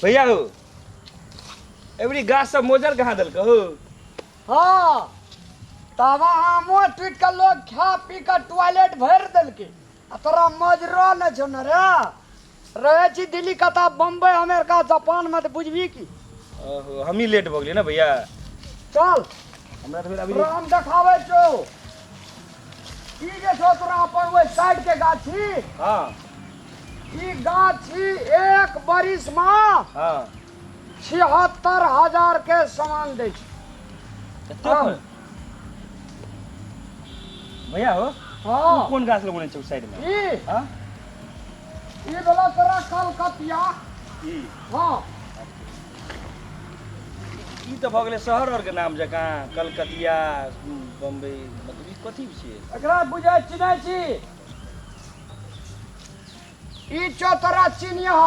भैया हो एवरी गाछ सब मोजर कहाँ दल हो? हाँ तब आमो टूट के लोग खा पी के टॉयलेट भर दिलके आ तोरा मजरो न छौ न रे रहे छी दिल्ली कता बम्बई अमेरिका जापान में तो बुझबी की ओहो हम ही लेट भ गेली ना भैया। चल हमरा तो फिर अभी तोरा हम देखावे छौ ई जे छौ तोरा अपन ओइ साइड के गाछी हाँ ई गाछी एक बरिस में हाँ 76,000 के सामान दै छै। एते पर? भैया हो हाँ कौन गाछ लगोने छौ साइड में? ई हाँ वाला तोरा कलकतिया ई हाँ ई तो भ गेलै शहर और के नाम जकां कलकतिया बम्बई मतलब ई कथी छियै? एकरा बुझै चिन्है छी ई छौ तोरा चिनिया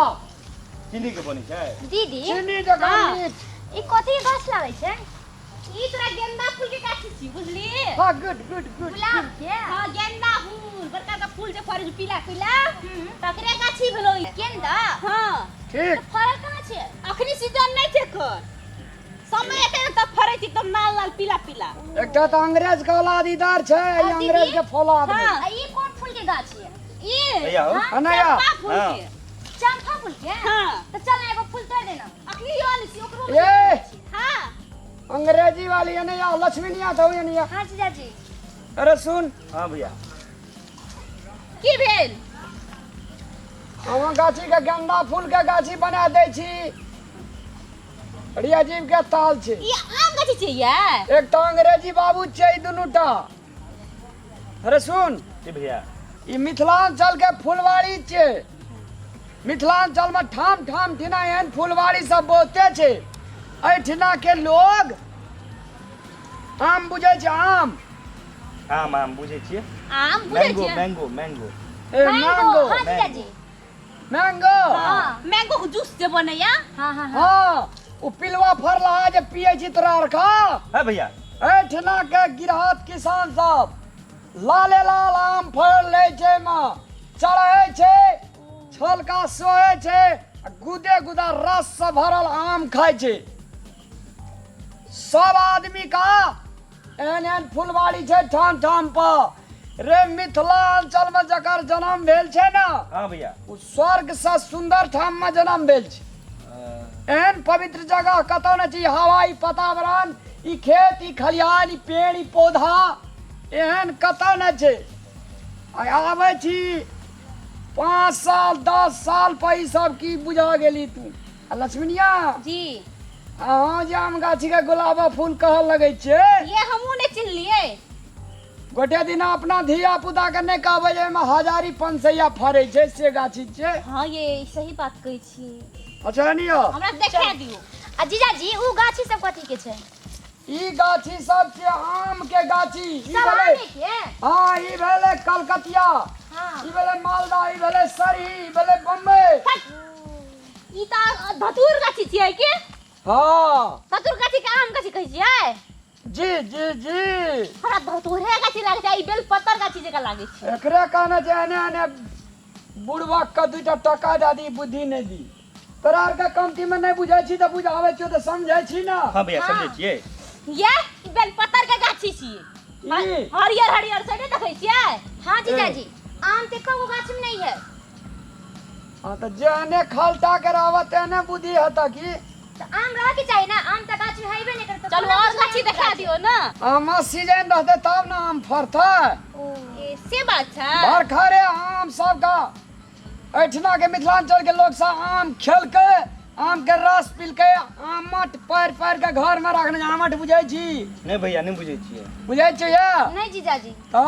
चीनी के बनै छै? दीदी चीनी जकां हाँ। मीठ ई कथी गाछ लागै छै? ई तोरा गेंदा फूल के गाछ छी बुझली? हाँ गुड गुड गुड गुलाब के हां गेंदा फूल बड़का का फूल जे फरै छै पीला पीला तकरे गाछी भेलो ई गेंदा। हां ठीक फरल कहां छै? अखनी सीजन नै छै एखन समय एते तब फरै छै एकदम लाल लाल पीला पीला। एकटा त अंग्रेज के औलादीदार छै ई अंग्रेज के फौलाद हां है। ई कोन फूल के गाछ छै? ई भैया हो अनया चंपा फूल हाँ। के चंपा फूल के हां तो चल एगो फूल तोड़ देना अखनी वाली सी ओकरो ए हां अंग्रेजी वाली अनया लक्ष्मीनिया तो अनया। हां जीजाजी अरे सुन हाँ भैया की भेल? हम गाछी के गेंदा फूल के गाछी बना दै छी बढ़िया जीव के ताल छै। ई आम गाछी छै ये? एक तो अंग्रेजी बाबू छै ई दुनूटा। अरे सुन जी भैया ई मिथिलांचल के फुलवाड़ी छै। मिथिलांचल में ठाम ठाम ठिना एहन फुलवाड़ी सब बहुते छै। एठिना के लोग आम बुझै छै आम आम आम बुझे छियै आम बुझै मैंगो छियै? मैंगो मैंगो ए मैंगो हां जीजाजी मैंगो हां मैंगो के जूस जे बनैया हां हां हां हाँ उ पिलवा फरला जे पियै छी तोरा आरखा है भैया एठिना के गिरहत किसान सब लाले लाल आम फल लै छै में चढ़ै छै छलका सोहे छै आ गुदे गुदा रस से भरल आम खाय छै। सब आदमी का एहन एहन फुलवाड़ी छै ठाम ठाम पर रे मिथिलांचल में जकर जन्म भेल छै ना हाँ भैया उ स्वर्ग से सुंदर ठाम में जन्म भेल छै। एहन पवित्र जगह कतौ न छी हवा ई वातावरण ई खेत ई खलिहान ई पेड़ ई पौधा एहन कतौ न छै। आबै छी 5 साल 10 साल पर ई सब की बुझा गेली तू आ लक्ष्मीनिया जी अहाँ जे आम गाछी के गुलाबा फूल कहल लगै छै ये हमहू ने चिन्हलिए गोटे दिन अपना धिया पुता के नहीं कहबै जे एहिमे हजारी पंसैया फरै छै से गाछी छै। हां ये सही बात कहै छी अच्छा नियो हमरा देखा दियो। आ जीजाजी ऊ गाछी सब कथी के छै? ई गाछी सब छै आम के गाछी ई सब भेलै आमे के हाँ ई भेलै कलकतिया हां ई भेलै मालदा ई भेलै सरही ई भेलै बम्बई। ई त धतूर गाछी छियै कि? हाँ धतूर गाछी के आम गाछी कहै छियै? जी जी जी हमरा धतूरे गाछी लागे छै ई बेल पत्तर गाछी जका लागे छै। एकरे कहने छै एने एने बुढ़वा के दूटा टका दादी बुद्धि नहीं दी तोरा आर के कमती में नहीं बुझै छी तो बुझावे छियो तो समझै छी ना। हाँ भैया हाँ। समझे छियै ये ई बेल पत्तर के गाछी छियै। ई हरियर हरियर से नहीं देखै छियै? हां जीजाजी आम ते कगो गाछ में नहीं है। हाँ तो जेने खलटा के रहत तेने बुद्धि हता की तो आम रह के चाहिए ना आम त गाछ में हैबे नहीं करत। चलो और गाछी दिखा दियो ना। आम सीजन रहते तब ना आम फरता ए से बात छै। बरखरे आम सब का एठना के मिथिलांचल के लोग सब आम खेल के आम के रस पील के आमट पैर पैर के घर में रखने आमट बुझै छी नहीं भैया नहीं बुझे छियै बुझै छियै? नहीं जीजाजी तो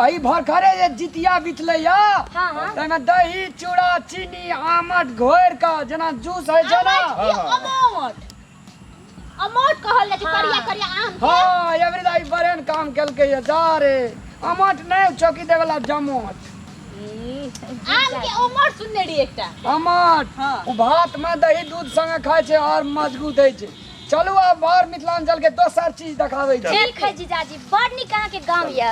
आई भरखरे जे जितिया बितले या हां हां तमे दही चूड़ा चीनी आमट घोर का जना जूस है छै ना ये अमोट अमोट कहल जाइ छै करिया करिया आम के। हाँ एवरी दाई बरेन काम केल के ये जा रे आमट नहीं चौकी दे वाला जमोट आम के अमोट सुनने रही एकटा आमट हाँ। उ भात में दही दूध संगे खाय छै और मजबूत है छै। चलू अब और मिथिलांचल के दोसर चीज देखाबै छी। खेल खै जीजाजी बड़ निक अहाँ के गांव या।